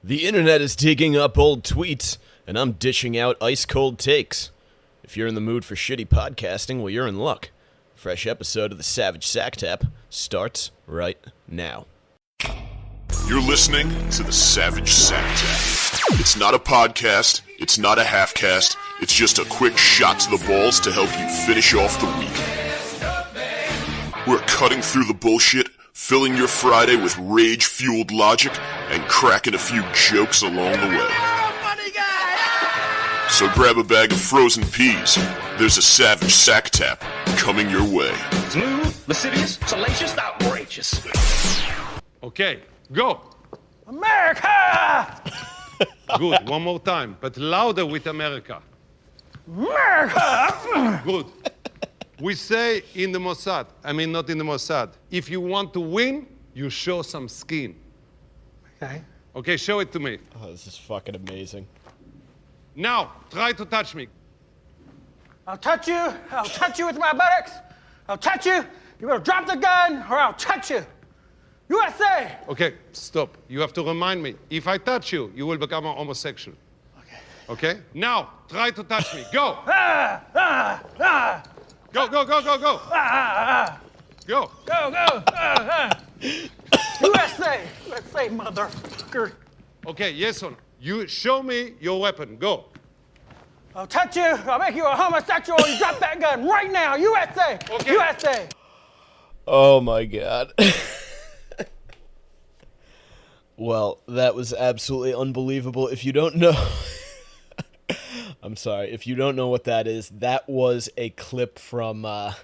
The internet is digging up old tweets, and I'm dishing out ice-cold takes. If you're in the mood for shitty podcasting, well, you're in luck. Fresh episode of the Savage Sack Tap starts right now. You're listening to the Savage Sack Tap. It's not a podcast, it's not a half-cast, it's just a quick shot to the balls to help you finish off the week. We're cutting through the bullshit, filling your Friday with rage-fueled logic, and cracking a few jokes along the way. So grab a bag of frozen peas. There's a Savage Sack Tap coming your way. Smooth, lascivious, salacious, outrageous. Okay, go. America! Good, one more time, but louder with America. America! Good. We say in the Mossad, not in the Mossad, if you want to win, you show some skin. Okay. Okay, show it to me. Oh, this is fucking amazing. Now, try to touch me. I'll touch you with my buttocks. I'll touch you. You better drop the gun or I'll touch you. USA! Okay, stop. You have to remind me. If I touch you, you will become a homosexual. Okay? Now, try to touch me. Go! Go, go, go, go, go! Go! Go! USA! USA, motherfucker. Okay, yes or no? You show me your weapon. Go. I'll touch you. I'll make you a homosexual. You drop that gun right now. USA! Okay. USA! Oh my god. Well, that was absolutely unbelievable. If you don't know... I'm sorry. If you don't know what that is, that was a clip from the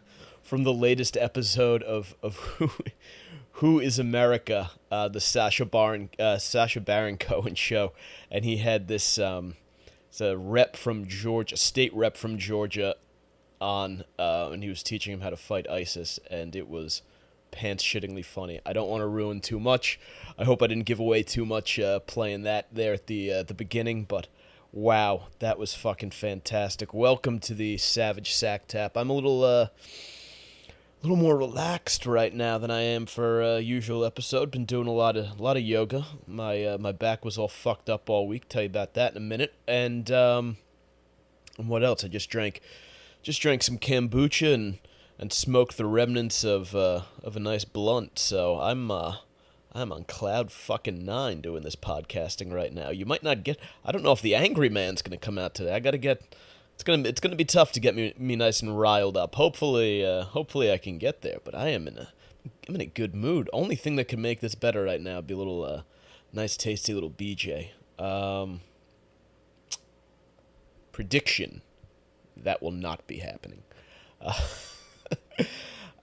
latest episode of Who is America, the Sacha Baron Cohen show, and he had this it's a rep from Georgia, a state rep from Georgia, on, and he was teaching him how to fight ISIS, and it was pants-shittingly funny. I don't want to ruin too much. I hope I didn't give away too much playing that there at the beginning, but wow, that was fucking fantastic. Welcome to the Savage Sack Tap. I'm a little more relaxed right now than I am for a usual episode. Been doing a lot of yoga. My back was all fucked up all week. Tell you about that in a minute. And what else? I just drank some kombucha and smoked the remnants of a nice blunt. So I'm on cloud fucking 9 doing this podcasting right now. You might not get... I don't know if the angry man's gonna come out today. I gotta get... It's gonna be tough to get me nice and riled up. Hopefully I can get there. But I'm in a good mood. Only thing that can make this better right now would be a little nice tasty little BJ. Prediction: that will not be happening.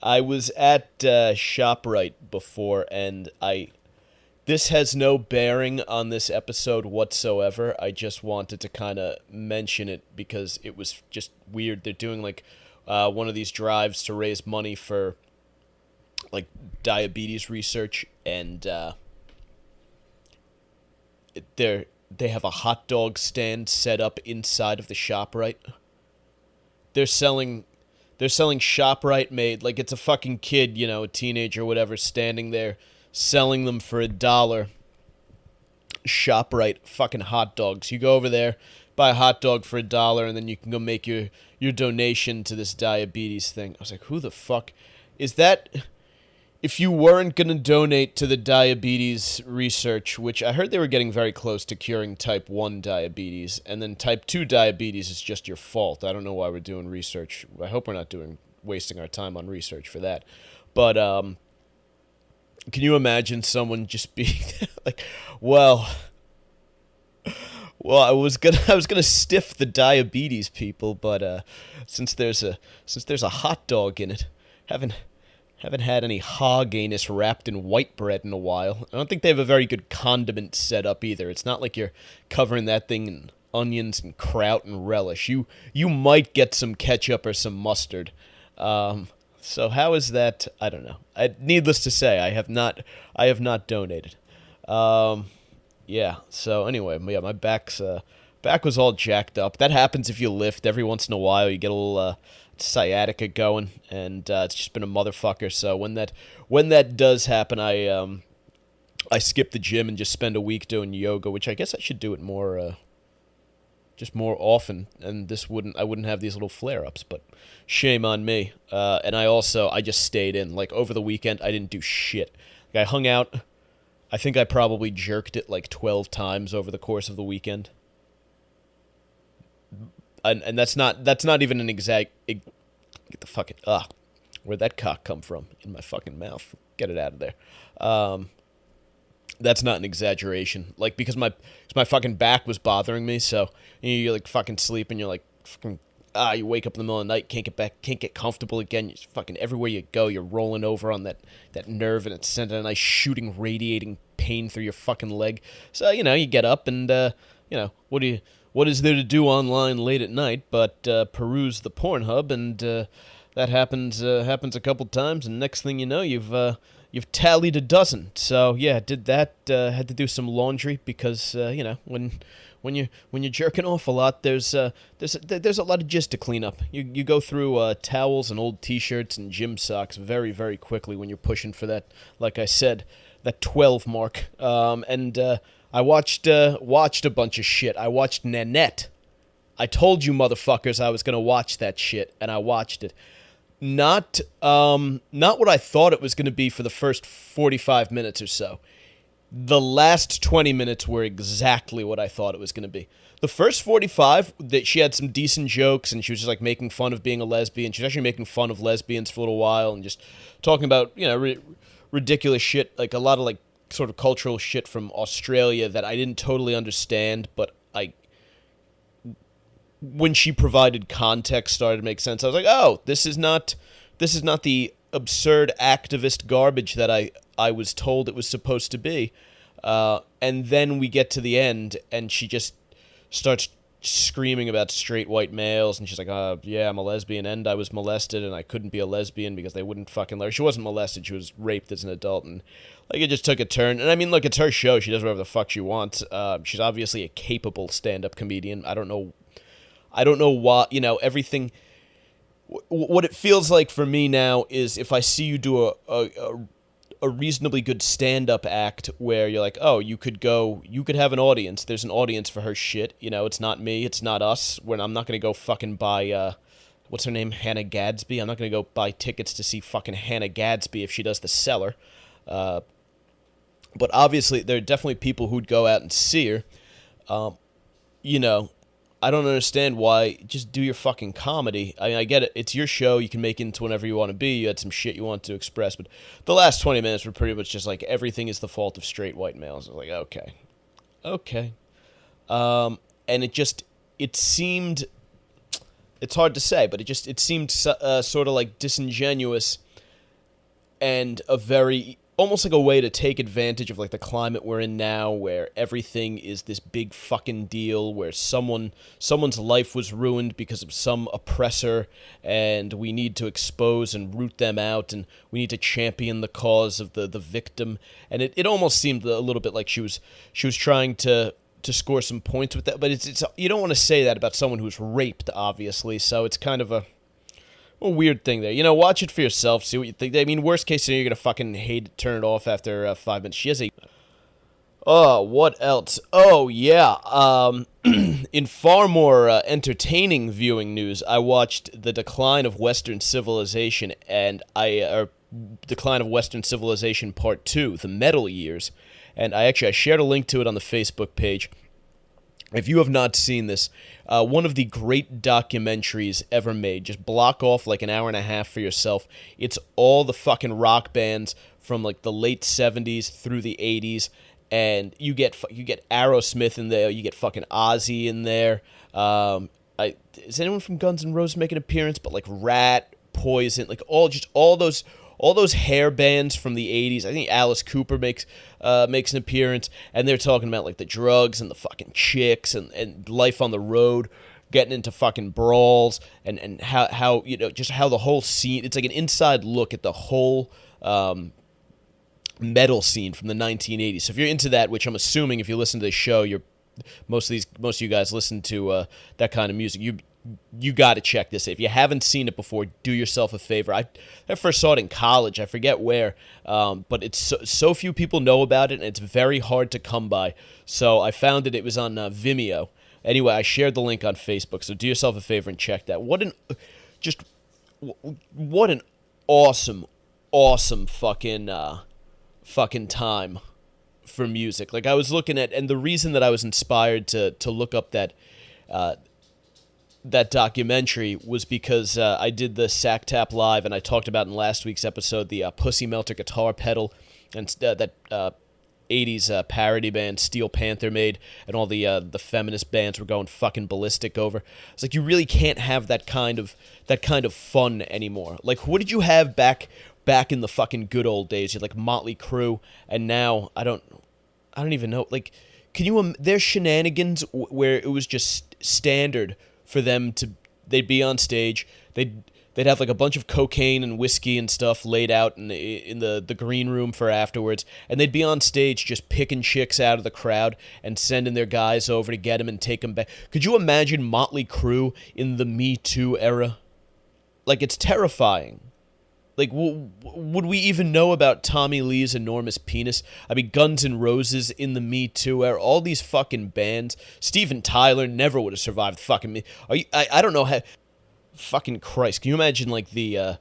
I was at ShopRite before, and this has no bearing on this episode whatsoever. I just wanted to kind of mention it because it was just weird. They're doing like one of these drives to raise money for like diabetes research, and they have a hot dog stand set up inside of the ShopRite. They're selling ShopRite made, like it's a fucking kid, a teenager or whatever, standing there selling them for $1. ShopRite fucking hot dogs. You go over there, buy a hot dog for $1, and then you can go make your donation to this diabetes thing. I was like, who the fuck is that? If you weren't going to donate to the diabetes research, which I heard they were getting very close to curing type 1 diabetes, and then type 2 diabetes is just your fault. I don't know why we're doing research. I hope we're not wasting our time on research for that. But can you imagine someone just being like, well, I was gonna stiff the diabetes people, but since there's a hot dog in it, haven't had any hog anus wrapped in white bread in a while. I don't think they have a very good condiment set up either. It's not like you're covering that thing in onions and kraut and relish. You might get some ketchup or some mustard. So how is that? I don't know. Needless to say, I have not donated. Yeah. So anyway, yeah, my back was all jacked up. That happens if you lift. Every once in a while, you get a little sciatica going, and it's just been a motherfucker. So when that does happen, I I skip the gym and just spend a week doing yoga, which I guess I should do it more, just more often, and I wouldn't have these little flare-ups, but shame on me. And I just stayed in. Like, over the weekend, I didn't do shit. Like, I hung out. I think I probably jerked it like 12 times over the course of the weekend. And that's not even an exact... Get the fucking... Where'd that cock come from? In my fucking mouth. Get it out of there. That's not an exaggeration. Like, because my fucking back was bothering me, so you're like fucking sleeping, you're like fucking you wake up in the middle of the night, can't get comfortable again. You're fucking everywhere you go, you're rolling over on that nerve, and it's sending a nice shooting, radiating pain through your fucking leg. So, you get up and what is there to do online late at night but peruse the Pornhub, and that happens a couple times, and next thing you know, you've tallied a dozen. So yeah, did that. Had to do some laundry because when you're jerking off a lot, there's a lot of jizz to clean up. You go through towels and old T-shirts and gym socks very, very quickly when you're pushing for that. Like I said, that 12 mark. I watched a bunch of shit. I watched Nanette. I told you motherfuckers I was gonna watch that shit, and I watched it. Not what I thought it was going to be for the first 45 minutes or so. The last 20 minutes were exactly what I thought it was going to be. The first 45, that she had some decent jokes, and she was just like making fun of being a lesbian. She was actually making fun of lesbians for a little while, and just talking about ridiculous shit, like a lot of like sort of cultural shit from Australia that I didn't totally understand, but when she provided context, started to make sense. I was like, oh, this is not the absurd activist garbage that I was told it was supposed to be. And then we get to the end, and she just starts screaming about straight white males, and she's like, yeah, I'm a lesbian, and I was molested, and I couldn't be a lesbian because they wouldn't fucking let her. She wasn't molested, she was raped as an adult, and like it just took a turn. And I mean, look, it's her show. She does whatever the fuck she wants. She's obviously a capable stand-up comedian. I don't know why, everything. What it feels like for me now is if I see you do a reasonably good stand-up act where you're like, oh, you could have an audience. There's an audience for her shit. It's not me. It's not us. When I'm not going to go fucking buy, what's her name? Hannah Gadsby. I'm not going to go buy tickets to see fucking Hannah Gadsby if she does The Cellar. But obviously, there are definitely people who'd go out and see her. I don't understand why. Just do your fucking comedy. I mean, I get it. It's your show. You can make it into whatever you want to be. You had some shit you want to express. But the last 20 minutes were pretty much just like, everything is the fault of straight white males. I was like, okay. And it seemed, it's hard to say, but it seemed sort of like disingenuous and almost like a way to take advantage of like the climate we're in now, where everything is this big fucking deal, where someone's life was ruined because of some oppressor, and we need to expose and root them out, and we need to champion the cause of the victim. And it almost seemed a little bit like she was trying to score some points with that, but it's you don't want to say that about someone who's raped, obviously, so it's kind of a weird thing there. Watch it for yourself, see what you think. I mean, worst case scenario, you're going to fucking hate it, turn it off after 5 minutes. She has a... Oh, what else? Oh, yeah. In far more entertaining viewing news, I watched The Decline of Western Civilization, and Decline of Western Civilization Part 2, The Metal Years. And I shared a link to it on the Facebook page. If you have not seen this, one of the great documentaries ever made. Just block off like an hour and a half for yourself. It's all the fucking rock bands from like the late 70s through the 80s, and you get Aerosmith in there, you get fucking Ozzy in there. Is anyone from Guns N' Roses make an appearance? But like Rat, Poison, like all those hair bands from the 80s. I think Alice Cooper makes an appearance, and they're talking about like the drugs and the fucking chicks and life on the road, getting into fucking brawls, and how just how the whole scene, it's like an inside look at the whole metal scene from the 1980s. So if you're into that, which I'm assuming if you listen to the show, most of you guys listen to that kind of music, you got to check this. If you haven't seen it before, do yourself a favor. I first saw it in college. I forget where, but it's so few people know about it, and it's very hard to come by. So I found it was on Vimeo. Anyway, I shared the link on Facebook, so do yourself a favor and check that. What an awesome fucking time for music. Like, I was looking at, and the reason that I was inspired to look up that documentary was because I did the Sack Tap Live, and I talked about in last week's episode the Pussy Melter guitar pedal and that 80s parody band Steel Panther made, and all the feminist bands were going fucking ballistic over. It's like, you really can't have that kind of fun anymore. Like, what did you have back in the fucking good old days? You had like Motley Crue, and now I don't even know. Like, there's shenanigans where it was just standard for them they'd be on stage, they'd have like a bunch of cocaine and whiskey and stuff laid out in the green room for afterwards, and they'd be on stage just picking chicks out of the crowd and sending their guys over to get them and take them back. Could you imagine Motley Crue in the Me Too era? Like, it's terrifying. Like, would we even know about Tommy Lee's enormous penis? I mean, Guns N' Roses in the Me Too era, all these fucking bands. Steven Tyler never would have survived fucking me. I don't know how. Fucking Christ! Can you imagine like the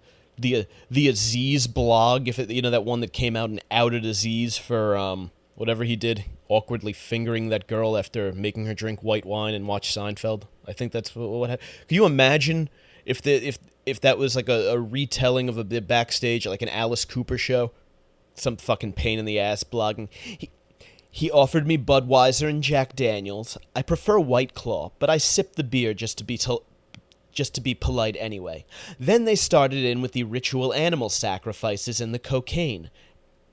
Aziz blog, if it, that one that came out and outed Aziz for whatever he did, awkwardly fingering that girl after making her drink white wine and watch Seinfeld? I think that's what happened. Can you imagine if that was like a retelling of a backstage, like an Alice Cooper show? Some fucking pain in the ass blogging. He offered me Budweiser and Jack Daniels. I prefer White Claw, but I sipped the beer just to be polite anyway. Then they started in with the ritual animal sacrifices and the cocaine.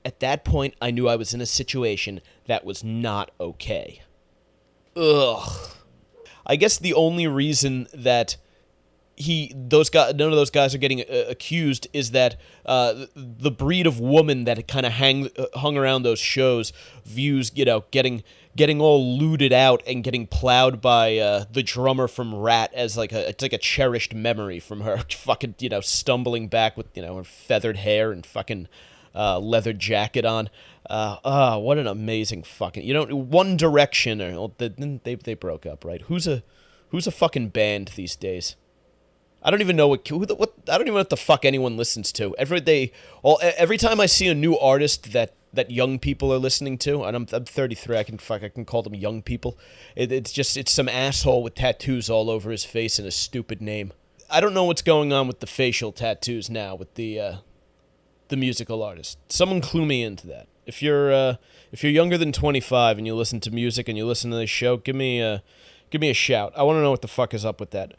At that point, I knew I was in a situation that was not okay. Ugh. I guess the only reason that none of those guys are getting accused is that the breed of woman that kind of hung around those shows views, getting all looted out and getting plowed by the drummer from Rat as it's like a cherished memory from her fucking, stumbling back with, her feathered hair and fucking leather jacket on. What an amazing fucking, One Direction, they broke up, right? Who's a fucking band these days? I don't even know I don't even know what the fuck anyone listens to. Every time I see a new artist that young people are listening to, and I'm 33, I can call them young people. It's some asshole with tattoos all over his face and a stupid name. I don't know what's going on with the facial tattoos now with the musical artist. Someone clue me into that. If you're younger than 25 and you listen to music and you listen to this show, give me a shout. I want to know what the fuck is up with that.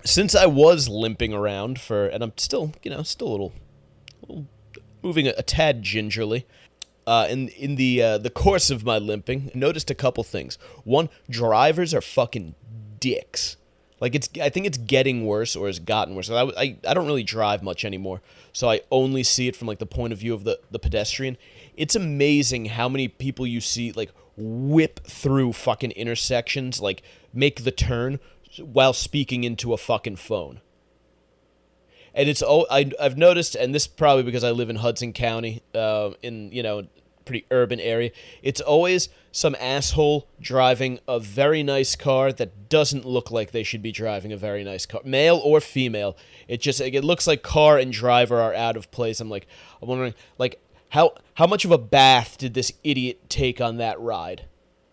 Since I was limping around and I'm still a little moving a tad gingerly, in the course of my limping, I noticed a couple things. One, drivers are fucking dicks. Like, I think it's getting worse or has gotten worse. I don't really drive much anymore, so I only see it from like the point of view of the pedestrian. It's amazing how many people you see like whip through fucking intersections, like make the turn while speaking into a fucking phone. And I've noticed, and this is probably because I live in Hudson County, in pretty urban area. It's always some asshole driving a very nice car that doesn't look like they should be driving a very nice car, male or female. It looks like car and driver are out of place. I'm wondering, like, how much of a bath did this idiot take on that ride?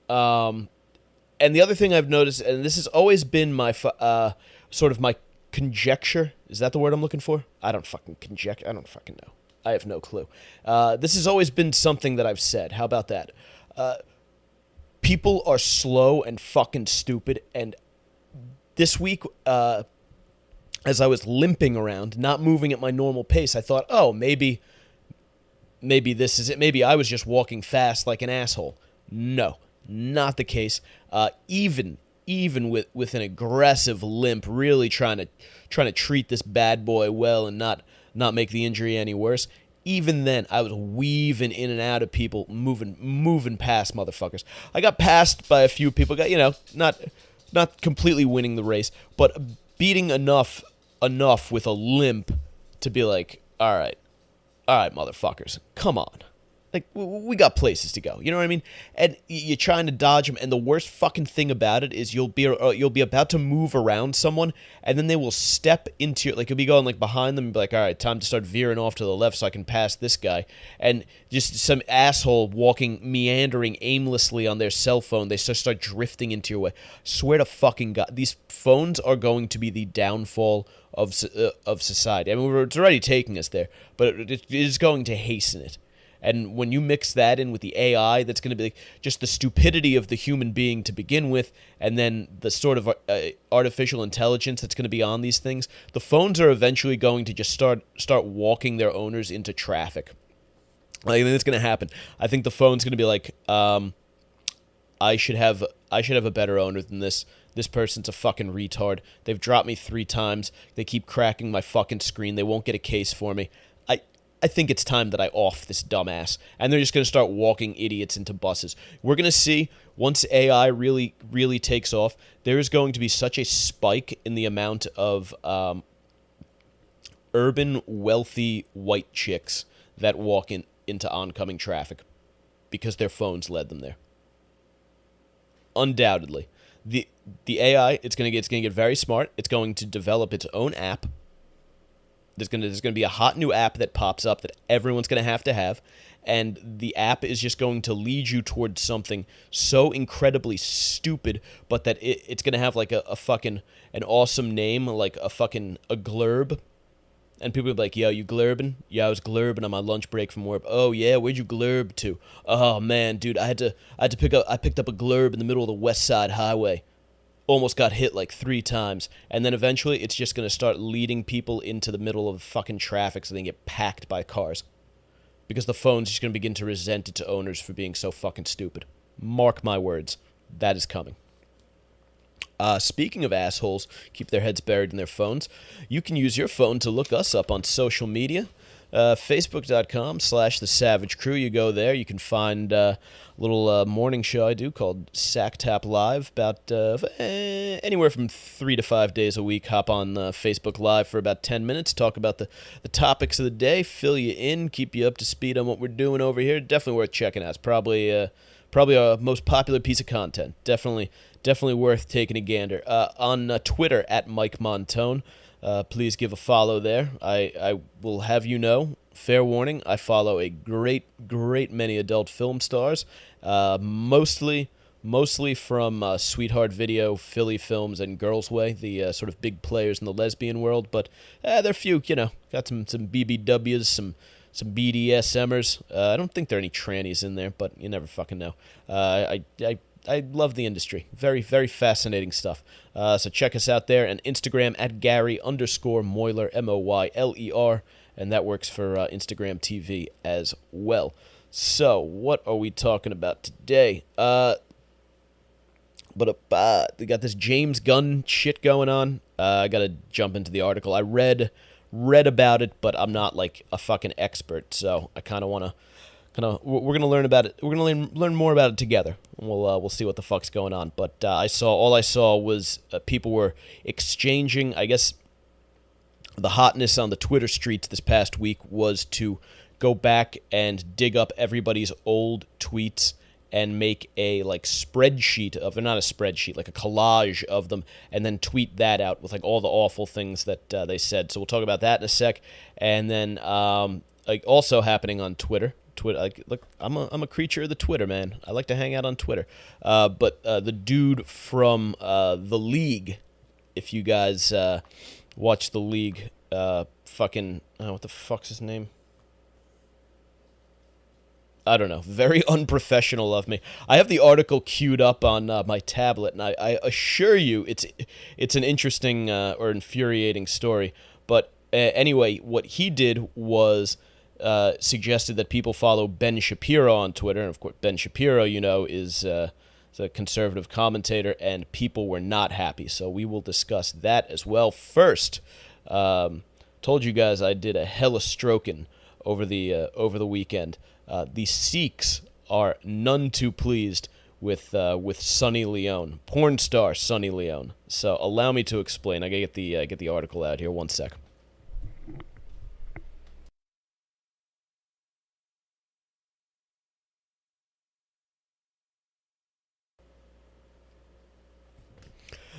And the other thing I've noticed, and this has always been my sort of my conjecture. Is that the word I'm looking for? I don't fucking conjecture. I don't fucking know. I have no clue. This has always been something that I've said. How about that? People are slow and fucking stupid. And this week, as I was limping around, not moving at my normal pace, I thought, oh, maybe this is it. Maybe I was just walking fast like an asshole. No, not the case. Even with an aggressive limp, really trying to treat this bad boy well and not make the injury any worse. Even then, I was weaving in and out of people, moving past motherfuckers. I got passed by a few people. Got not not completely winning the race, but beating enough with a limp to be like, all right, motherfuckers, come on. Like, we got places to go. You know what I mean? And you're trying to dodge them. And the worst fucking thing about it is you'll be about to move around someone, and then they will step into your, like, you'll be going, like, behind them and be like, all right, time to start veering off to the left so I can pass this guy. And just some asshole walking, meandering aimlessly on their cell phone, they start drifting into your way. Swear to fucking God, these phones are going to be the downfall of society. I mean, it's already taking us there, but it is going to hasten it. And when you mix that in with the AI, that's going to be like just the stupidity of the human being to begin with, and then the sort of artificial intelligence that's going to be on these things, the phones are eventually going to just start walking their owners into traffic. I think it's going to happen. I think the phone's going to be like, I should have a better owner than this. This person's a fucking retard. They've dropped me 3 times. They keep cracking my fucking screen. They won't get a case for me. I think it's time that I off this dumbass. And they're just going to start walking idiots into buses. We're going to see, once AI really, really takes off, there is going to be such a spike in the amount of urban, wealthy, white chicks that walk into oncoming traffic because their phones led them there. Undoubtedly. The AI, it's going to get very smart. It's going to develop its own app. There's going to be a hot new app that pops up that everyone's going to have, and the app is just going to lead you towards something so incredibly stupid, but that it's going to have like a fucking an awesome name, like a glurb, and people will be like, yo, you glurbing? Yeah, I was glurbing on my lunch break from work. Oh yeah, where'd you glurb to? Oh man, dude, I picked up a glurb in the middle of the West Side Highway. Almost got hit like 3 times, and then eventually it's just going to start leading people into the middle of fucking traffic so they can get packed by cars. Because the phone's just going to begin to resent its owners for being so fucking stupid. Mark my words. That is coming. Speaking of assholes, keep their heads buried in their phones, you can use your phone to look us up on social media. Facebook.com/The Savage Crew. You go there, you can find a little morning show I do called Sack Tap Live, about anywhere from 3 to 5 days a week. Hop on Facebook Live for about 10 minutes, talk about the topics of the day, fill you in, keep you up to speed on what we're doing over here. Definitely worth checking out. It's probably our most popular piece of content. Definitely worth taking a gander. On Twitter, at Mike Montone. Please give a follow there. I will have you know, fair warning, I follow a great many adult film stars, mostly from Sweetheart Video, Philly Films, and Girls Way, the sort of big players in the lesbian world. But there are a few, got some BBWs, some BDSMers. I don't think there are any trannies in there, but you never fucking know. I love the industry. Very, very fascinating stuff. So check us out there. And Instagram at Gary_Moyler, Moyler. And that works for Instagram TV as well. So what are we talking about today? We got this James Gunn shit going on. I got to jump into the article. I read about it, but I'm not like a fucking expert. So I kind of want to... we're gonna learn about it. We're gonna learn more about it together. We'll see what the fuck's going on. But all I saw was people were exchanging. I guess the hotness on the Twitter streets this past week was to go back and dig up everybody's old tweets and make a spreadsheet of, or not a spreadsheet, like a collage of them, and then tweet that out with all the awful things that they said. So we'll talk about that in a sec, and then also happening on Twitter. Look, I'm a creature of the Twitter, man. I like to hang out on Twitter. But the dude from The League, if you guys watch The League, what the fuck's his name? I don't know. Very unprofessional of me. I have the article queued up on my tablet, and I assure you it's an interesting or infuriating story. But anyway, what he did was... suggested that people follow Ben Shapiro on Twitter. And, of course, Ben Shapiro, is a conservative commentator, and people were not happy. So we will discuss that as well. First, told you guys I did a hella stroking over the weekend. The Sikhs are none too pleased with Sunny Leone, porn star Sunny Leone. So allow me to explain. I gotta get the article out here. 1 sec.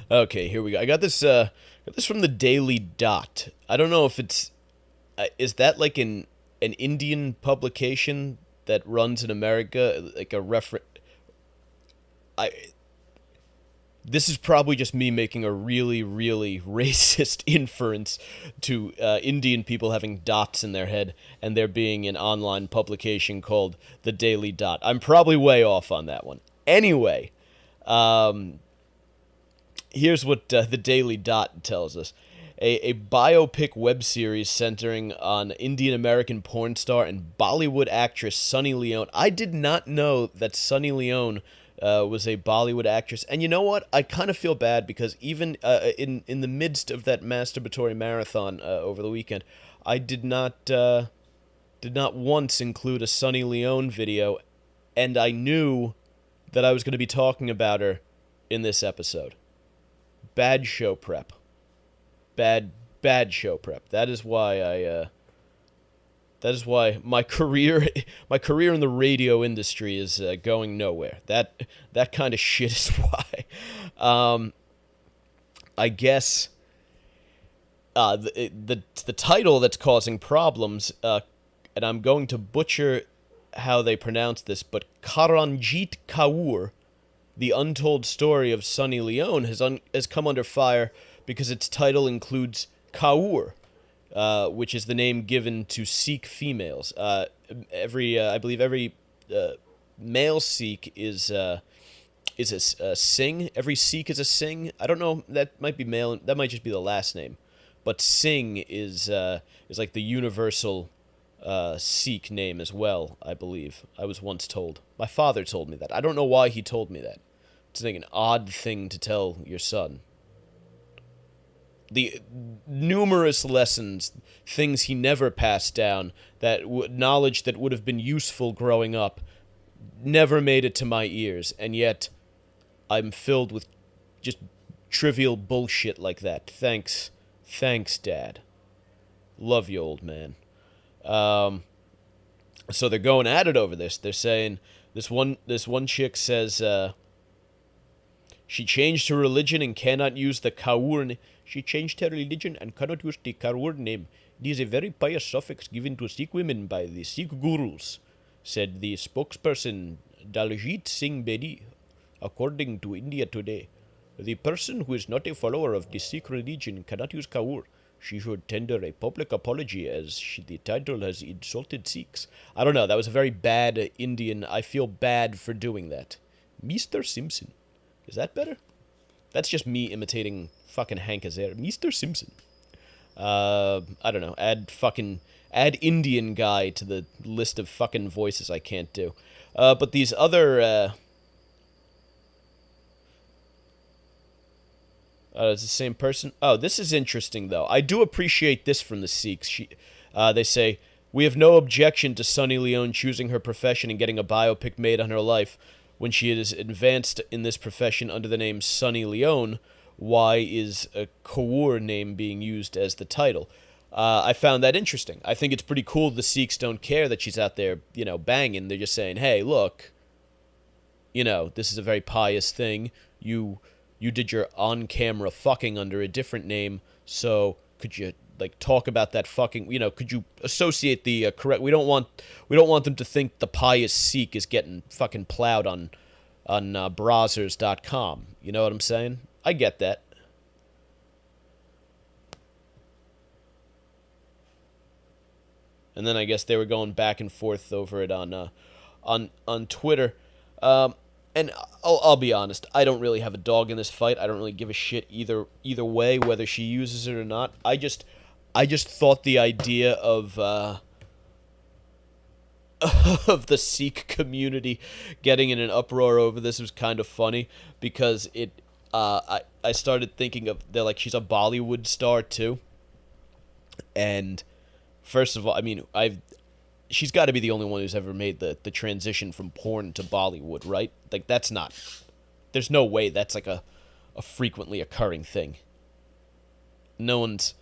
Okay, here we go. I got this from the Daily Dot. I don't know if it's is that like an Indian publication that runs in America, like a this is probably just me making a really, really racist inference to Indian people having dots in their head and there being an online publication called The Daily Dot. I'm probably way off on that one. Anyway, here's what the Daily Dot tells us. A biopic web series centering on Indian-American porn star and Bollywood actress Sunny Leone. I did not know that Sunny Leone was a Bollywood actress. And you know what? I kind of feel bad because even in the midst of that masturbatory marathon over the weekend, I did not once include a Sunny Leone video, and I knew that I was going to be talking about her in this episode. Bad show prep. Bad show prep. That is why my career in the radio industry is going nowhere. That kind of shit is why. I guess the title that's causing problems, and I'm going to butcher how they pronounce this, but Karanjit Kaur, The Untold Story of Sunny Leone, has come under fire because its title includes Kaur, which is the name given to Sikh females. I believe every male Sikh is a Singh. Every Sikh is a Singh. I don't know. That might be male. That might just be the last name. But Singh is like the universal Sikh name as well. I believe. I was once told. My father told me that. I don't know why he told me that. It's like an odd thing to tell your son. The numerous lessons, things he never passed down, knowledge that would have been useful growing up, never made it to my ears, and yet I'm filled with just trivial bullshit like that. Thanks, Dad. Love you, old man. So they're going at it over this. They're saying this one chick says she changed her religion and cannot use the Kaur name. She changed her religion and cannot use the Kaur name. It is a very pious suffix given to Sikh women by the Sikh gurus, said the spokesperson Daljit Singh Bedi, according to India Today. The person who is not a follower of the Sikh religion cannot use Kaur. She should tender a public apology as the title has insulted Sikhs. I don't know, that was a very bad Indian. I feel bad for doing that. Mr. Simpson. Is that better? That's just me imitating fucking Hank Azaria. Mr. Simpson. I don't know. Add Indian guy to the list of fucking voices I can't do. But these other, it's the same person. Oh, this is interesting, though. I do appreciate this from the Sikhs. They say, we have no objection to Sunny Leone choosing her profession and getting a biopic made on her life. When she is advanced in this profession under the name Sunny Leone, why is a Kaur name being used as the title? I found that interesting. I think it's pretty cool the Sikhs don't care that she's out there, banging. They're just saying, hey, look, this is a very pious thing. You did your on-camera fucking under a different name, so could you talk about that fucking, could you associate the correct, we don't want them to think the pious Sikh is getting fucking plowed on browsers.com. You know what I'm saying? I get that. And then I guess they were going back and forth over it on Twitter. And I'll be honest, I don't really have a dog in this fight. I don't really give a shit either way, whether she uses it or not. I just thought the idea of the Sikh community getting in an uproar over this was kind of funny because I started thinking of, they're like, she's a Bollywood star too. And first of all, I mean, she's got to be the only one who's ever made the transition from porn to Bollywood, right? Like, that's not... There's no way that's, like, a frequently occurring thing. No one's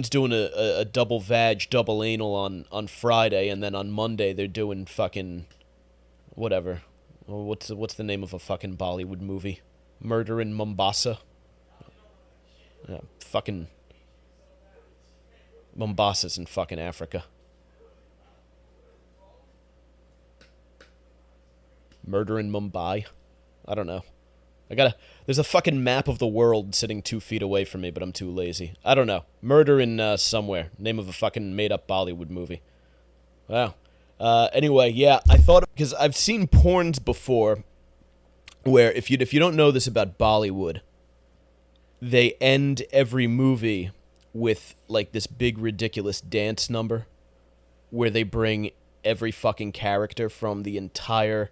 doing a double vag, double anal on Friday, and then on Monday they're doing fucking... whatever. What's the name of a fucking Bollywood movie? Murder in Mombasa? Yeah, fucking... Mombasa's in fucking Africa. Murder in Mumbai? I don't know. There's a fucking map of the world sitting 2 feet away from me, but I'm too lazy. I don't know. Murder in somewhere. Name of a fucking made-up Bollywood movie. Wow. Anyway, yeah, I thought... Because I've seen porns before where, if you don't know this about Bollywood, they end every movie with, like, this big, ridiculous dance number where they bring every fucking character from the entire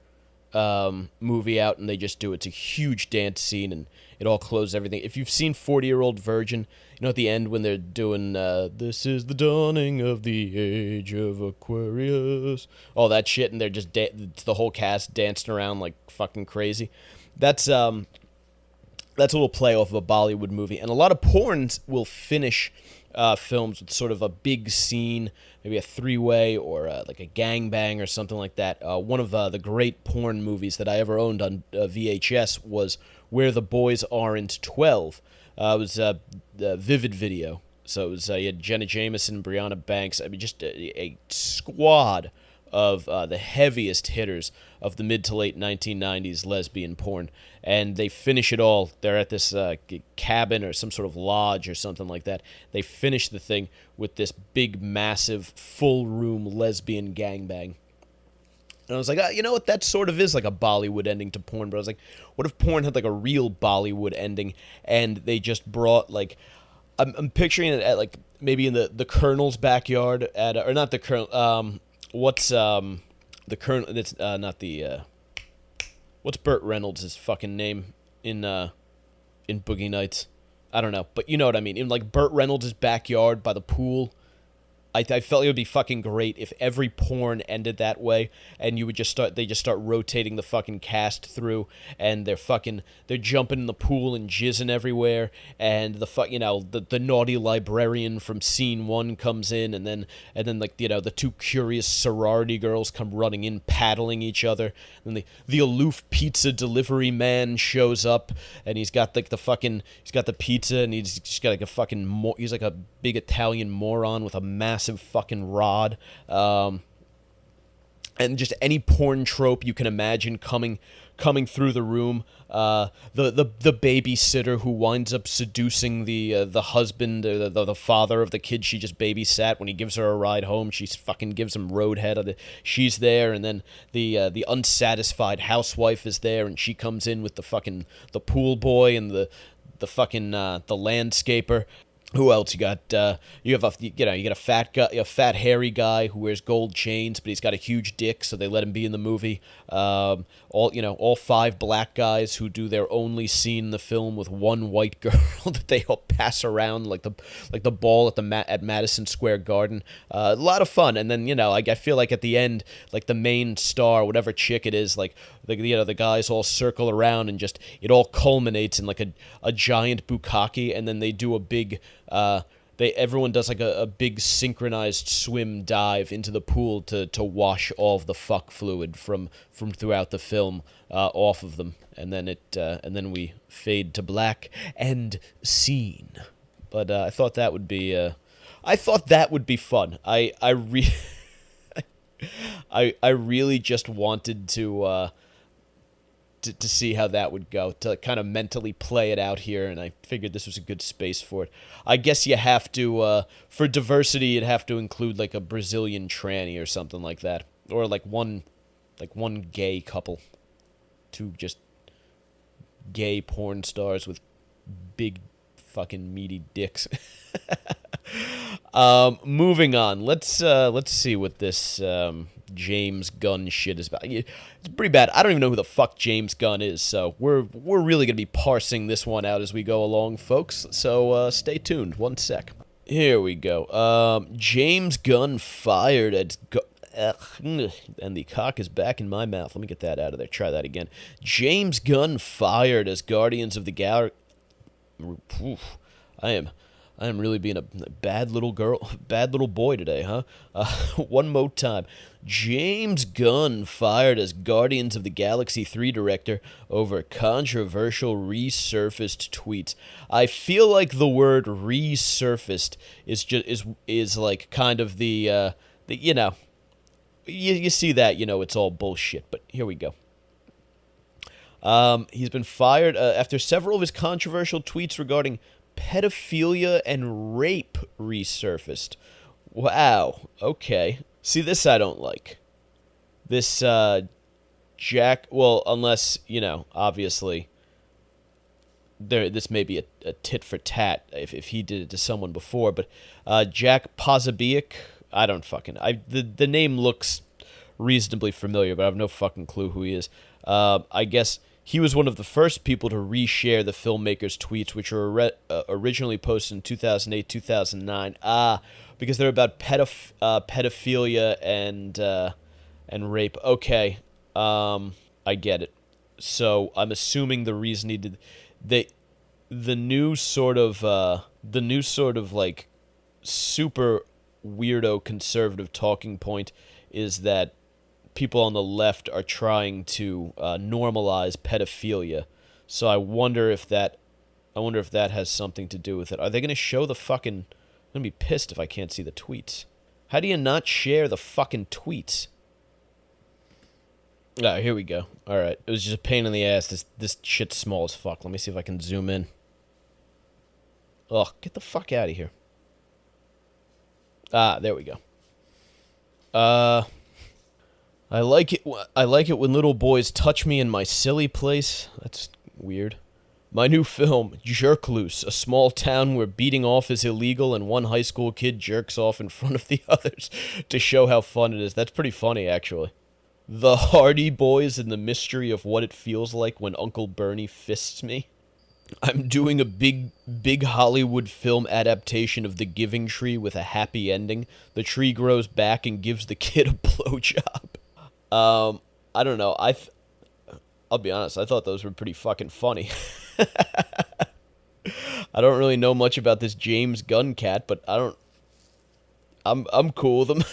movie out, and they just do it. It's a huge dance scene, and it all closes everything. If you've seen 40-Year-Old Virgin, you know, at the end when they're doing this is the dawning of the age of Aquarius, all that shit, and they're just it's the whole cast dancing around like fucking crazy. That's a little play off of a Bollywood movie, and a lot of porns will finish films with sort of a big scene, maybe a three-way or like a gangbang or something like that. One of the great porn movies that I ever owned on VHS was Where the Boys Aren't 12. It was the Vivid Video. So it was you had Jenna Jameson, Brianna Banks. I mean, just a squad of the heaviest hitters of the mid to late 1990s lesbian porn. And they finish it all. They're at this cabin or some sort of lodge or something like that. They finish the thing with this big, massive, full-room lesbian gangbang. And I was like, you know what? That sort of is like a Bollywood ending to porn. But I was like, what if porn had like a real Bollywood ending and they just brought like... I'm picturing it at like maybe in the Colonel's backyard at... or not the Colonel... what's the Colonel... It's not the... what's Burt Reynolds' fucking name in Boogie Nights? I don't know, but you know what I mean. In like Burt Reynolds' backyard by the pool, I felt it would be fucking great if every porn ended that way, and you would just start rotating the fucking cast through, and they're jumping in the pool and jizzing everywhere, and the naughty librarian from scene 1 comes in, and then like, you know, the two curious sorority girls come running in, paddling each other, and the aloof pizza delivery man shows up, and he's got the pizza, and he's just got like a fucking he's like a big Italian moron with a massive fucking rod, and just any porn trope you can imagine coming through the room. The babysitter who winds up seducing the husband, or the father of the kid she just babysat. When he gives her a ride home, she fucking gives him roadhead. She's there, and then the unsatisfied housewife is there, and she comes in with the pool boy and the landscaper. Who else you got? You got a fat guy, a fat hairy guy who wears gold chains, but he's got a huge dick, so they let him be in the movie. All 5 black guys who do their only scene in the film with one white girl that they all pass around like the ball at Madison Square Garden. A lot of fun, and then I feel like at the end, like the main star, whatever chick it is, like the guys all circle around and just it all culminates in like a giant bukkake, and then they do a big. Everyone does like a big synchronized swim dive into the pool to wash all of the fuck fluid from throughout the film off of them, and then we fade to black and scene. But I thought that would be fun. I really just wanted to see how that would go, to kind of mentally play it out here, and I figured this was a good space for it. I guess you have to, for diversity, you'd have to include like a Brazilian tranny or something like that, or like one gay couple, 2 just gay porn stars with big fucking meaty dicks. Moving on, let's see what this James Gunn shit is about. It's pretty bad. I don't even know who the fuck James Gunn is, so we're really gonna be parsing this one out as we go along, folks. So stay tuned. 1 sec. Here we go. James Gunn fired at... and the cock is back in my mouth. Let me get that out of there. Try that again. James Gunn fired as Guardians of the Galaxy... I am really being a bad little boy today, huh? One more time. James Gunn fired as Guardians of the Galaxy 3 director over controversial resurfaced tweets. I feel like the word resurfaced is like kind of the you know, you see that, you know, it's all bullshit, but here we go. He's been fired after several of his controversial tweets regarding pedophilia and rape resurfaced. Wow. Okay. See, this I don't like. This, Jack... Well, unless, you know, obviously... this may be a tit for tat if he did it to someone before, but Jack Posobiec... I don't fucking... The name looks reasonably familiar, but I have no fucking clue who he is. I guess... He was one of the first people to reshare the filmmaker's tweets, which were originally posted in 2008, 2009. Because they're about pedophilia and rape. Okay, I get it. So I'm assuming the reason he did the new sort of like super weirdo conservative talking point is that people on the left are trying to normalize pedophilia. So I wonder if that has something to do with it. Are they going to show the fucking... I'm going to be pissed if I can't see the tweets. How do you not share the fucking tweets? Ah, here we go. All right. It was just a pain in the ass. This shit's small as fuck. Let me see if I can zoom in. Ugh, get the fuck out of here. Ah, there we go. I like it when little boys touch me in my silly place. That's weird. My new film, Jerk Loose, a small town where beating off is illegal and one high school kid jerks off in front of the others to show how fun it is. That's pretty funny, actually. The Hardy Boys and the mystery of what it feels like when Uncle Bernie fists me. I'm doing a big Hollywood film adaptation of The Giving Tree with a happy ending. The tree grows back and gives the kid a blowjob. I don't know. I'll be honest. I thought those were pretty fucking funny. I don't really know much about this James Gunn cat, but I'm cool with him.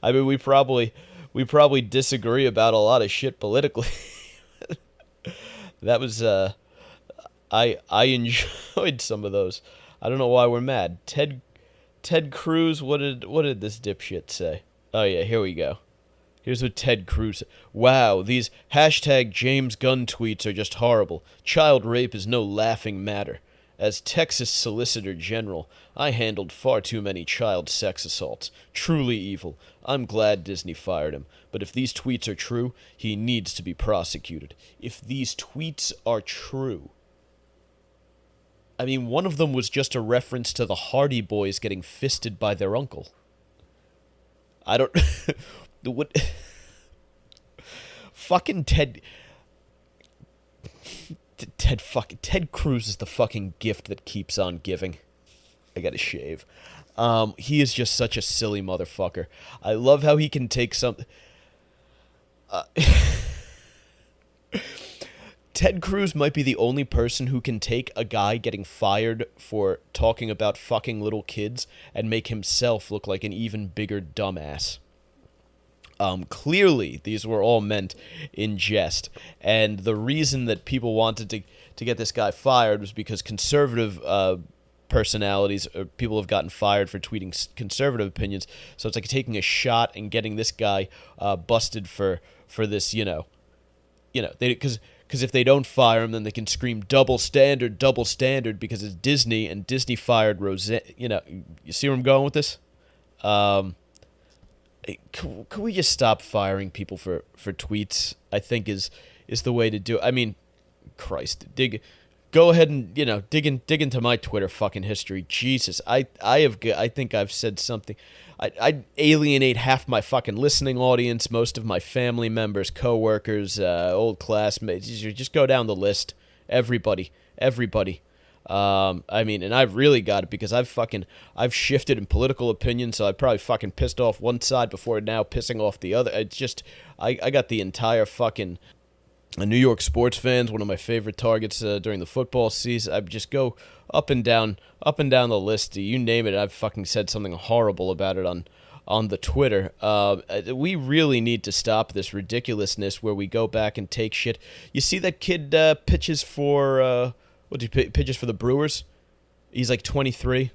I mean, we probably disagree about a lot of shit politically. That was I enjoyed some of those. I don't know why we're mad. Ted Cruz. What did this dipshit say? Oh yeah, here we go. Here's what Ted Cruz... Wow, these hashtag James Gunn tweets are just horrible. Child rape is no laughing matter. As Texas Solicitor General, I handled far too many child sex assaults. Truly evil. I'm glad Disney fired him. But if these tweets are true, he needs to be prosecuted. If these tweets are true... I mean, one of them was just a reference to the Hardy Boys getting fisted by their uncle. I don't... What? Fucking Ted Cruz is the fucking gift that keeps on giving. I gotta shave. He is just such a silly motherfucker. I love how he can take some... Ted Cruz might be the only person who can take a guy getting fired for talking about fucking little kids and make himself look like an even bigger dumbass. Clearly, these were all meant in jest, and the reason that people wanted to get this guy fired was because conservative personalities or people have gotten fired for tweeting conservative opinions. So it's like taking a shot and getting this guy busted for this, because if they don't fire him, then they can scream double standard because it's Disney, and Disney fired Roseanne. You see where I'm going with this? Could we just stop firing people for tweets? I think is the way to do it. I mean, Christ, go ahead and dig into my Twitter fucking history. Jesus, I think I've said something. I'd alienate half my fucking listening audience, most of my family members, coworkers, old classmates. Just go down the list. Everybody. I mean, and I've really got it because I've shifted in political opinion, so I probably fucking pissed off one side before now pissing off the other. It's just, I got the entire fucking New York sports fans, one of my favorite targets during the football season. I just go up and down the list. You name it, I've fucking said something horrible about it on the Twitter. We really need to stop this ridiculousness where we go back and take shit. You see that kid pitches for pitches for the Brewers? He's like 23,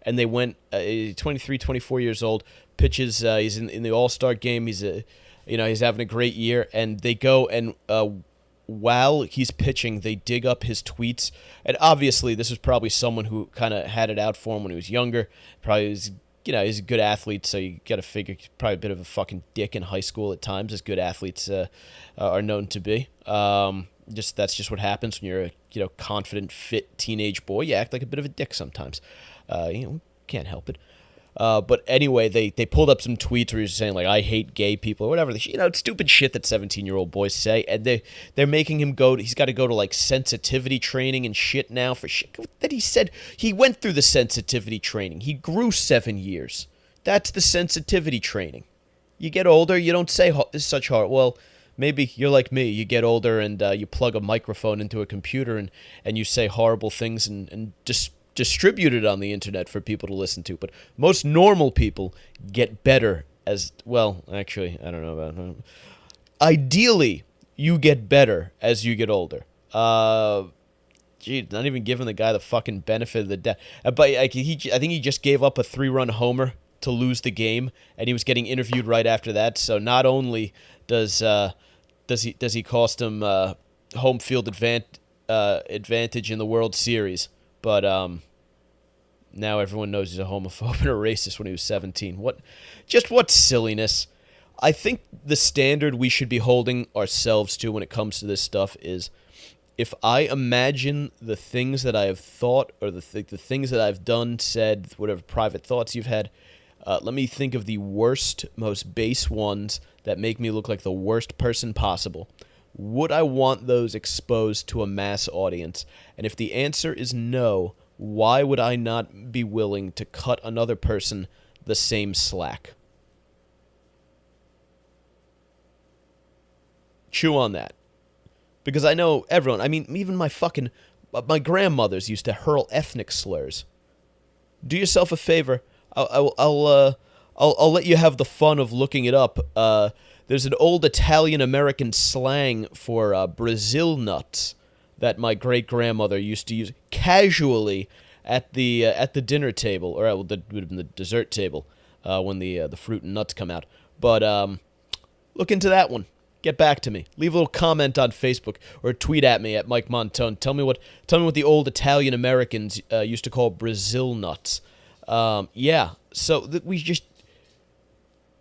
and they went 23, 24 years old. Pitches. He's in the All-Star game. He's having a great year, and they go and while he's pitching, they dig up his tweets, and obviously this was probably someone who kind of had it out for him when he was younger. Probably was. He's a good athlete, so you got to figure he's probably a bit of a fucking dick in high school at times, as good athletes are known to be. That's just what happens when you're a confident, fit teenage boy. You act like a bit of a dick sometimes. Can't help it. But anyway, they pulled up some tweets where he's saying like, I hate gay people or whatever. Stupid shit that 17-year-old boys say, and they're making him go. He's got to go to like sensitivity training and shit now for shit that he said he went through the sensitivity training. He grew 7 years. That's the sensitivity training. You get older, you don't say such hard. Well, maybe you're like me. You get older and you plug a microphone into a computer and you say horrible things and just distribute it on the internet for people to listen to. But most normal people get better as well. Actually, I don't know about that. Ideally, you get better as you get older. Not even giving the guy the fucking benefit of the doubt. But I think he just gave up a 3-run homer to lose the game, and he was getting interviewed right after that. So not only does he cost him home field advantage in the World Series, but now everyone knows he's a homophobe and a racist when he was 17. What silliness. I think the standard we should be holding ourselves to when it comes to this stuff is, if I imagine the things that I have thought or the things that I've done, said, whatever private thoughts you've had, let me think of the worst, most base ones that make me look like the worst person possible. Would I want those exposed to a mass audience? And if the answer is no, why would I not be willing to cut another person the same slack? Chew on that. Because I know everyone, I mean, even my grandmothers used to hurl ethnic slurs. Do yourself a favor. I'll let you have the fun of looking it up. There's an old Italian-American slang for Brazil nuts that my great-grandmother used to use casually at the dinner table, or would have been the dessert table when the fruit and nuts come out. But look into that one. Get back to me. Leave a little comment on Facebook or tweet at me at Mike Montone. Tell me what the old Italian Americans used to call Brazil nuts. Yeah. So we just,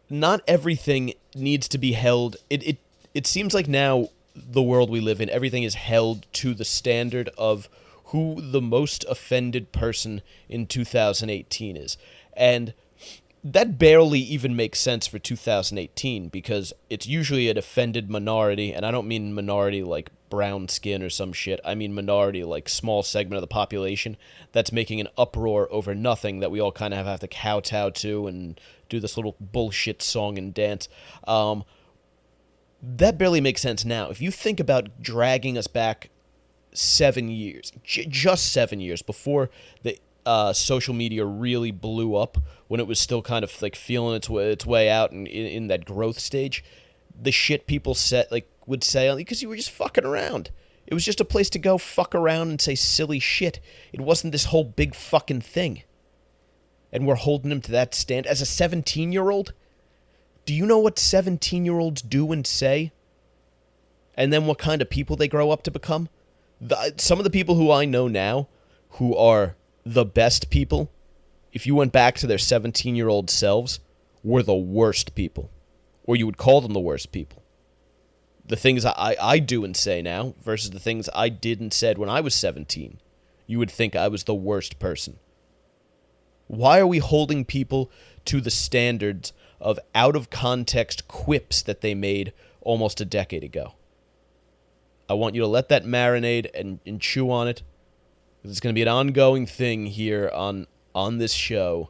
not everything needs to be held. It seems like now the world we live in, everything is held to the standard of who the most offended person in 2018 is, and that barely even makes sense for 2018 because it's usually an offended minority, and I don't mean minority like brown skin or some shit. I mean minority like small segment of the population that's making an uproar over nothing that we all kind of have to kowtow to and do this little bullshit song and dance. That barely makes sense now. If you think about dragging us back 7 years, just 7 years before the social media really blew up, when it was still kind of like feeling its way out and in that growth stage, the shit people would say, because you were just fucking around. It was just a place to go fuck around and say silly shit. It wasn't this whole big fucking thing. And we're holding him to that stand. As a 17-year-old, do you know what 17-year-olds do and say? And then what kind of people they grow up to become? Some of the people who I know now, who are the best people, if you went back to their 17-year-old selves, were the worst people. Or you would call them the worst people. The things I do and say now versus the things I did and said when I was 17, you would think I was the worst person. Why are we holding people to the standards of out-of-context quips that they made almost a decade ago? I want you to let that marinate and chew on it. It's going to be an ongoing thing here on this show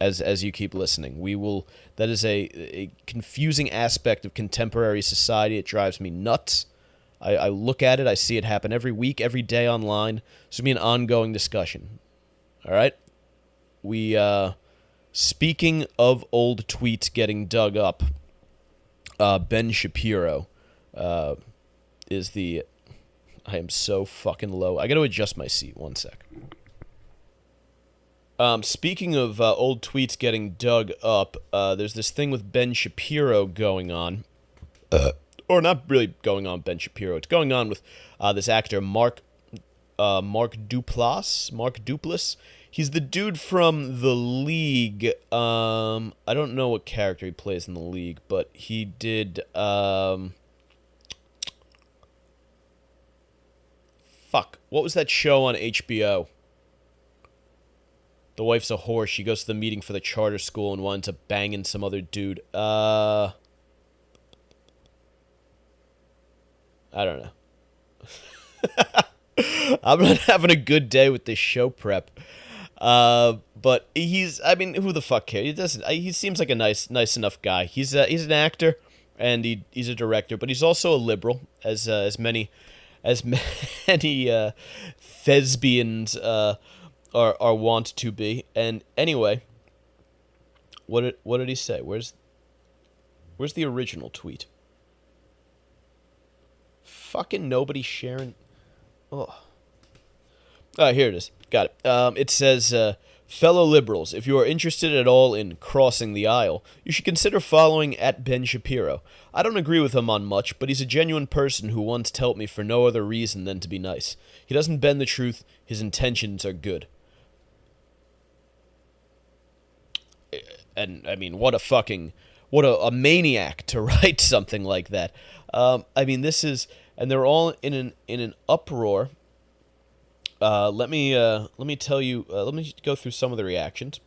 as you keep listening. That is a confusing aspect of contemporary society. It drives me nuts. I look at it, I see it happen every week, every day online. It's going to be an ongoing discussion. All right? Speaking of old tweets getting dug up, Ben Shapiro is the... I am so fucking low. I got to adjust my seat. One sec. Speaking of old tweets getting dug up, there's this thing with Ben Shapiro going on. Or not really going on Ben Shapiro. It's going on with this actor, Mark Duplass. He's the dude from The League. I don't know what character he plays in The League, but he did... Fuck. What was that show on HBO? The wife's a whore. She goes to the meeting for the charter school and winds up banging some other dude. I don't know. I'm not having a good day with this show prep. But who the fuck cares? He doesn't. He seems like a nice enough guy. He's an actor and he's a director, but he's also a liberal, as many thespians are wont to be. And anyway, what did he say? Where's the original tweet? Fucking nobody sharing. Oh, here it is. Got it. It says, fellow liberals, if you are interested at all in crossing the aisle, you should consider following at Ben Shapiro. I don't agree with him on much, but he's a genuine person who wants to help me for no other reason than to be nice. He doesn't bend the truth. His intentions are good. And, I mean, what a maniac to write something like that. This is, and they're all in an uproar. Let me tell you, let me go through some of the reactions.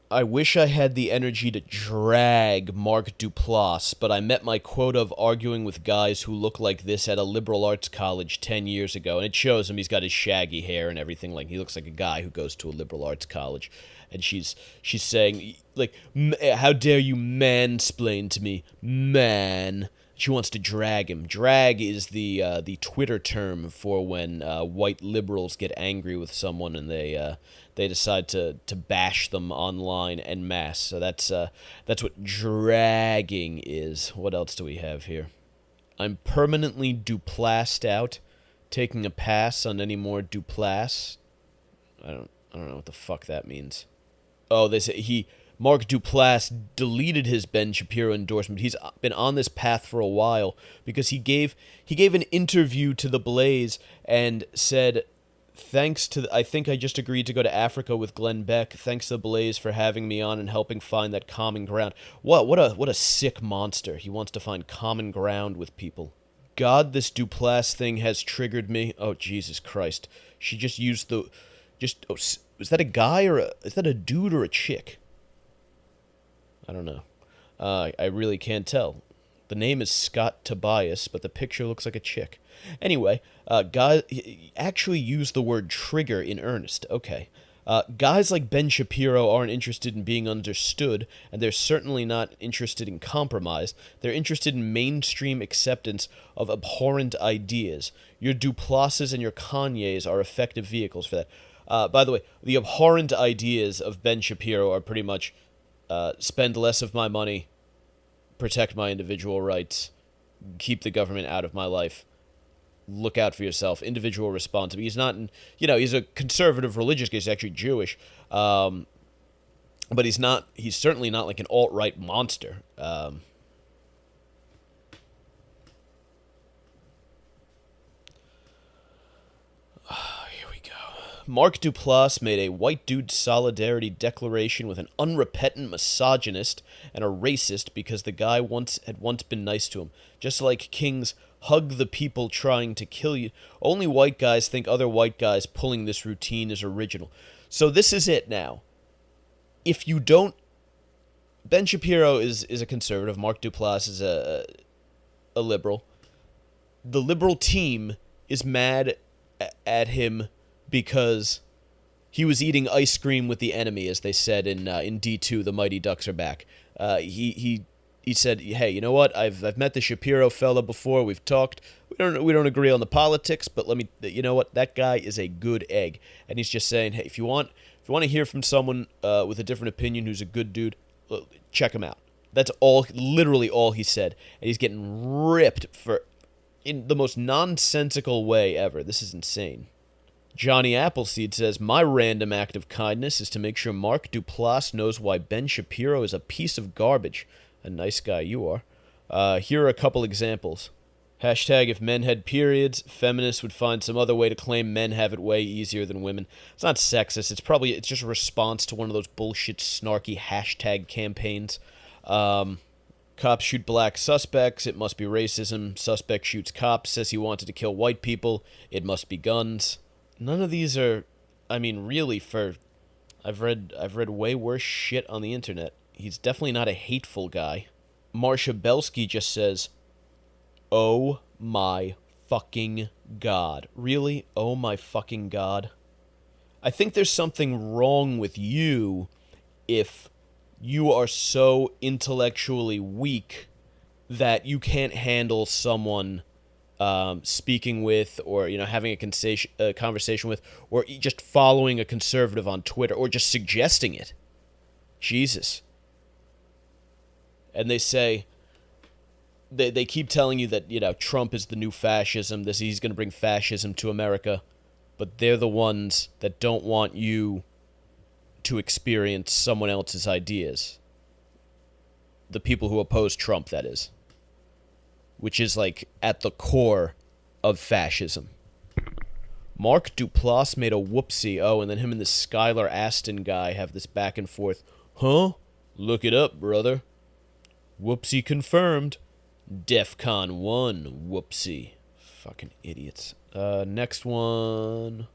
I wish I had the energy to drag Mark Duplass, but I met my quota of arguing with guys who look like this at a liberal arts college 10 years ago, and it shows him. He's got his shaggy hair and everything. Like, he looks like a guy who goes to a liberal arts college. And she's saying, like, how dare you mansplain to me, man. She wants to drag him. Drag is the Twitter term for when white liberals get angry with someone and they decide to bash them online en masse. So that's what dragging is. What else do we have here? I'm permanently Duplassed out. Taking a pass on any more Duplass. I don't know what the fuck that means. Oh, Mark Duplass deleted his Ben Shapiro endorsement. He's been on this path for a while because he gave an interview to The Blaze and said, I think I just agreed to go to Africa with Glenn Beck. Thanks to The Blaze for having me on and helping find that common ground. What a sick monster. He wants to find common ground with people. God, this Duplass thing has triggered me. Oh, Jesus Christ. She just used is that a guy is that a dude or a chick? I don't know. I really can't tell. The name is Scott Tobias, but the picture looks like a chick. Anyway, guy actually used the word trigger in earnest. Okay. Guys like Ben Shapiro aren't interested in being understood, and they're certainly not interested in compromise. They're interested in mainstream acceptance of abhorrent ideas. Your Duplasses and your Kanyes are effective vehicles for that. By the way, the abhorrent ideas of Ben Shapiro are pretty much spend less of my money, protect my individual rights, keep the government out of my life, look out for yourself, individual responsibility. He's not, he's a conservative religious guy. He's actually Jewish, but he's certainly not like an alt-right monster. Mark Duplass made a white dude solidarity declaration with an unrepentant misogynist and a racist because the guy had once been nice to him. Just like King's hug the people trying to kill you. Only white guys think other white guys pulling this routine is original. So this is it now. If you don't... Ben Shapiro is a conservative. Mark Duplass is a liberal. The liberal team is mad at him because he was eating ice cream with the enemy, as they said in D2, The Mighty Ducks Are Back. He said, hey, you know what? I've met the Shapiro fella before. We've talked. We don't agree on the politics, but you know what? That guy is a good egg. And he's just saying, hey, if you want to hear from someone with a different opinion who's a good dude, check him out. That's literally all he said. And he's getting ripped in the most nonsensical way ever. This is insane. Johnny Appleseed says, my random act of kindness is to make sure Mark Duplass knows why Ben Shapiro is a piece of garbage. A nice guy you are. Here are a couple examples. Hashtag, if men had periods, feminists would find some other way to claim men have it way easier than women. It's not sexist. It's just a response to one of those bullshit, snarky hashtag campaigns. Cops shoot black suspects. It must be racism. Suspect shoots cops. Says he wanted to kill white people. It must be guns. None of these are, really, I've read way worse shit on the internet. He's definitely not a hateful guy. Marsha Belsky just says, oh my fucking God. Really? Oh my fucking God. I think there's something wrong with you if you are so intellectually weak that you can't handle someone speaking with, or having a conversation with, or just following a conservative on Twitter, or just suggesting it. Jesus. And they say, they keep telling you that Trump is the new fascism. He's going to bring fascism to America, but they're the ones that don't want you to experience someone else's ideas. The people who oppose Trump, that is. Which is, at the core of fascism. Mark Duplass made a whoopsie. Oh, and then him and this Skylar Aston guy have this back and forth. Huh? Look it up, brother. Whoopsie confirmed. DEFCON 1 whoopsie. Fucking idiots. Next one.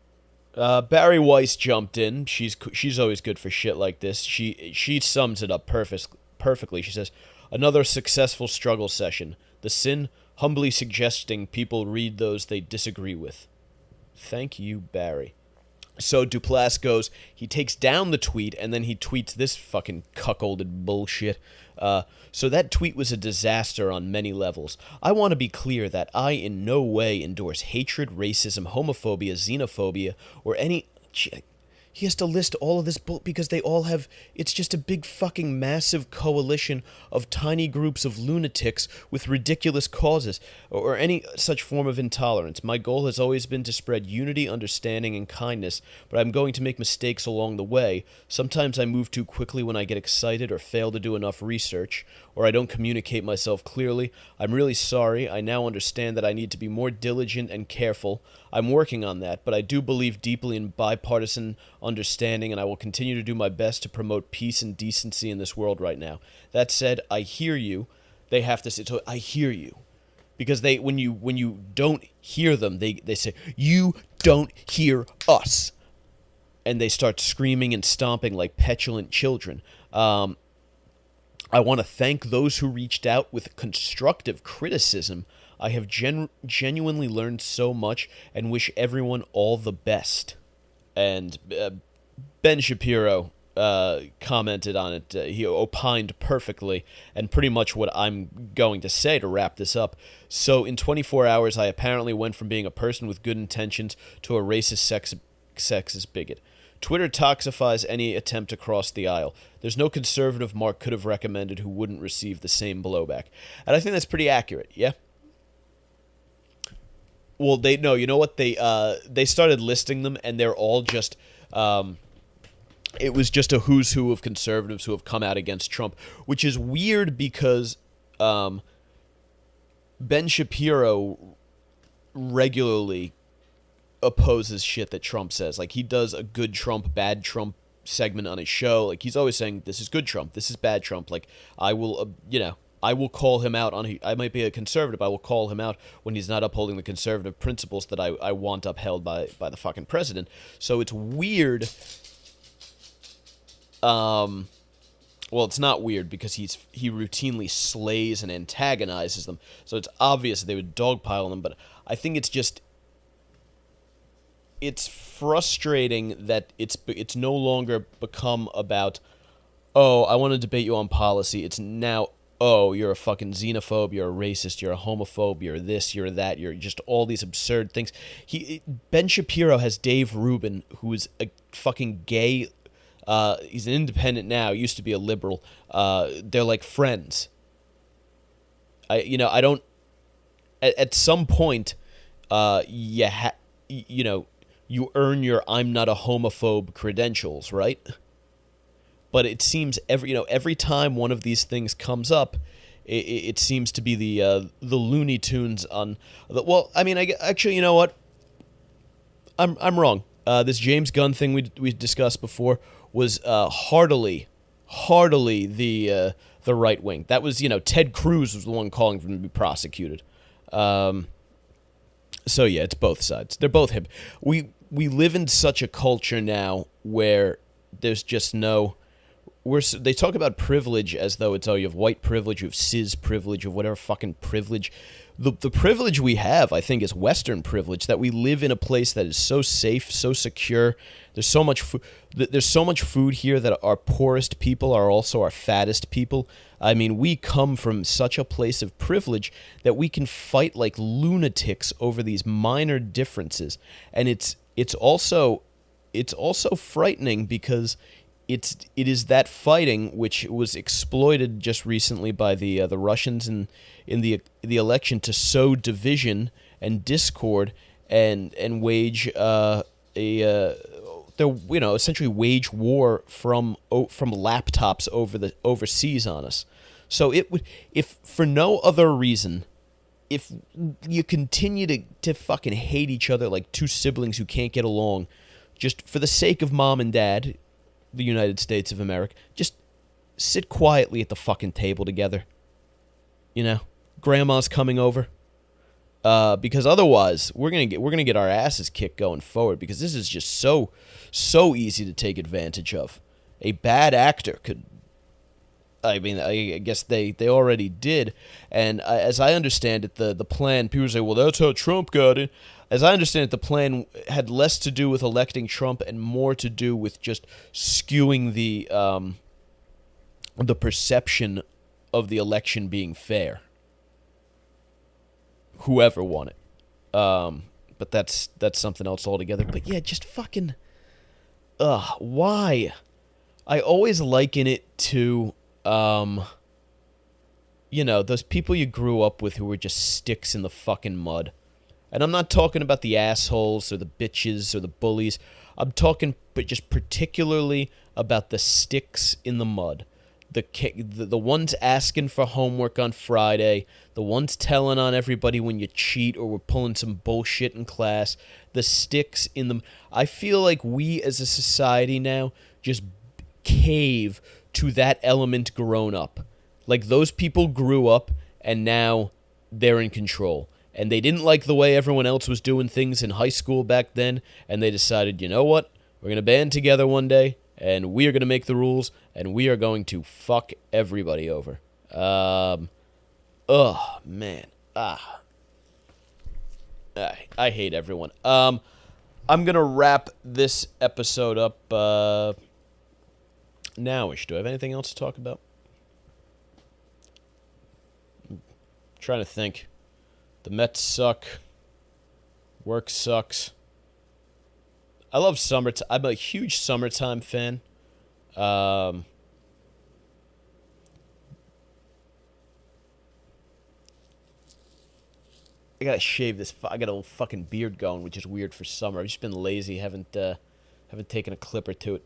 Barry Weiss jumped in. She's always good for shit like this. She sums it up perfectly. She says, another successful struggle session. The sin, humbly suggesting people read those they disagree with. Thank you, Barry. So Duplass goes, he takes down the tweet, and then he tweets this fucking cuckolded bullshit. So that tweet was a disaster on many levels. I want to be clear that I in no way endorse hatred, racism, homophobia, xenophobia, or any... He has to list all of this because they all have... It's just a big fucking massive coalition of tiny groups of lunatics with ridiculous causes, or any such form of intolerance. My goal has always been to spread unity, understanding, and kindness, but I'm going to make mistakes along the way. Sometimes I move too quickly when I get excited or fail to do enough research, or I don't communicate myself clearly. I'm really sorry. I now understand that I need to be more diligent and careful. I'm working on that, but I do believe deeply in bipartisan understanding, and I will continue to do my best to promote peace and decency in this world right now. That said, I hear you. They have to say, so I hear you. Because when you don't hear them, they say, you don't hear us. And they start screaming and stomping like petulant children. I want to thank those who reached out with constructive criticism. I have genuinely learned so much and wish everyone all the best. And Ben Shapiro commented on it. He opined perfectly, and pretty much what I'm going to say to wrap this up. So in 24 hours, I apparently went from being a person with good intentions to a racist, sexist bigot. Twitter toxifies any attempt to cross the aisle. There's no conservative Mark could have recommended who wouldn't receive the same blowback. And I think that's pretty accurate, yeah? Well, you know what? They started listing them, and they're all just... it was just a who's who of conservatives who have come out against Trump, which is weird because Ben Shapiro regularly opposes shit that Trump says. Like, he does a good Trump, bad Trump segment on his show. Like, he's always saying, this is good Trump, this is bad Trump. Like, I will, I will call him out on, I might be a conservative, I will call him out when he's not upholding the conservative principles that I want upheld by the fucking president. So it's weird. Well, it's not weird because he routinely slays and antagonizes them. So it's obvious that they would dogpile them, but I think it's just... it's frustrating that it's no longer become about, oh, I want to debate you on policy. It's now, oh, you're a fucking xenophobe, you're a racist, you're a homophobe, you're this, you're that, you're just all these absurd things. Ben Shapiro has Dave Rubin, who is a fucking gay. He's an independent now. Used to be a liberal. They're like friends. I don't. At some point, you earn your "I'm not a homophobe" credentials, right? But it seems every time one of these things comes up, it seems to be the Looney Tunes on. Well, I mean, actually, you know what? I'm wrong. This James Gunn thing we discussed before was heartily the right wing. That was, Ted Cruz was the one calling for him to be prosecuted. So yeah, it's both sides. They're both hip. We live in such a culture now where there's just no. They talk about privilege as though it's, oh, you have white privilege, you have cis privilege, you have whatever fucking privilege. The privilege we have, I think, is Western privilege, that we live in a place that is so safe, so secure. There's so much food here that our poorest people are also our fattest people. I mean, we come from such a place of privilege that we can fight like lunatics over these minor differences. And it's also frightening because it is that fighting which was exploited just recently by the Russians in the election to sow division and discord and wage essentially wage war from laptops overseas on us. So it would, if for no other reason, if you continue to fucking hate each other like two siblings who can't get along, just for the sake of mom and dad, the United States of America, just sit quietly at the fucking table together. Grandma's coming over. Because otherwise we're gonna get our asses kicked going forward, because this is just so easy to take advantage of. A bad actor could. I mean, I guess they already did, and as I understand it, the plan. People say, well, that's how Trump got it. As I understand it, the plan had less to do with electing Trump and more to do with just skewing the perception of the election being fair. Whoever won it. But that's something else altogether. But yeah, just fucking why? I always liken it to those people you grew up with who were just sticks in the fucking mud. And I'm not talking about the assholes or the bitches or the bullies. I'm talking but just particularly about the sticks in the mud. The ones asking for homework on Friday, the ones telling on everybody when you cheat or we're pulling some bullshit in class, the sticks in them. I feel like we as a society now just cave to that element grown up. Like those people grew up and now they're in control. And they didn't like the way everyone else was doing things in high school back then, and they decided, you know what? We're going to band together one day, and we are going to make the rules, and we are going to fuck everybody over. Man. I hate everyone. I'm going to wrap this episode up now-ish. Do I have anything else to talk about? I'm trying to think. The Mets suck. Work sucks. I love summertime. I'm a huge summertime fan. I gotta shave this. I got a little fucking beard going, which is weird for summer. I've just been lazy. Haven't taken a clipper to it.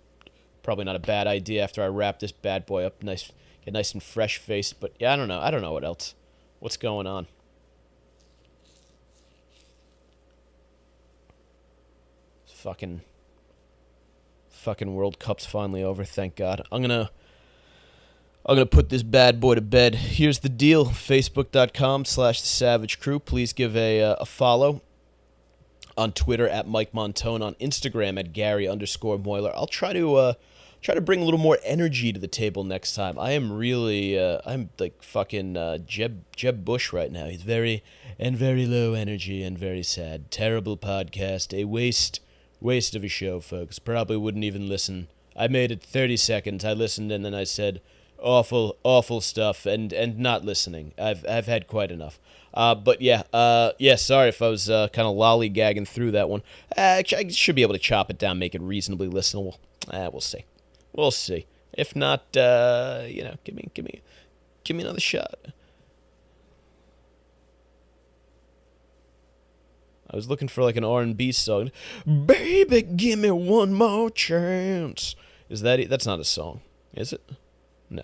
Probably not a bad idea after I wrap this bad boy up. Get nice and fresh faced. But yeah, I don't know. I don't know what else. What's going on? Fucking World Cup's finally over, thank God. I'm gonna put this bad boy to bed. Here's the deal: Facebook.com/TheSavageCrew. Please give a follow on Twitter at Mike Montone, on Instagram at Gary_Moiler. I'll try to bring a little more energy to the table next time. I am really I'm like fucking Jeb Bush right now. He's very low energy and very sad. Terrible podcast, a waste Waste of a show, folks. Probably wouldn't even listen. I made it 30 seconds. I listened and then I said, awful, awful stuff, and not listening. I've had quite enough. But yeah, sorry if I was kind of lollygagging through that one. I should be able to chop it down, make it reasonably listenable. We'll see. We'll see. If not, give me another shot. I was looking for like an R&B song. Baby, give me one more chance. Is that it? That's not a song, is it? No.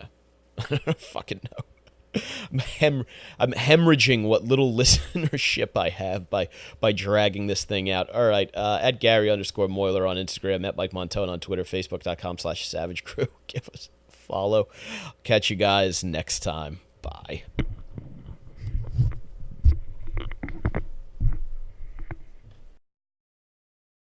I don't fucking know. I'm hemorrhaging what little listenership I have by dragging this thing out. All right, at Gary_Moiler on Instagram, at Mike Montone on Twitter, Facebook.com/SavageCrew. Give us a follow. Catch you guys next time. Bye.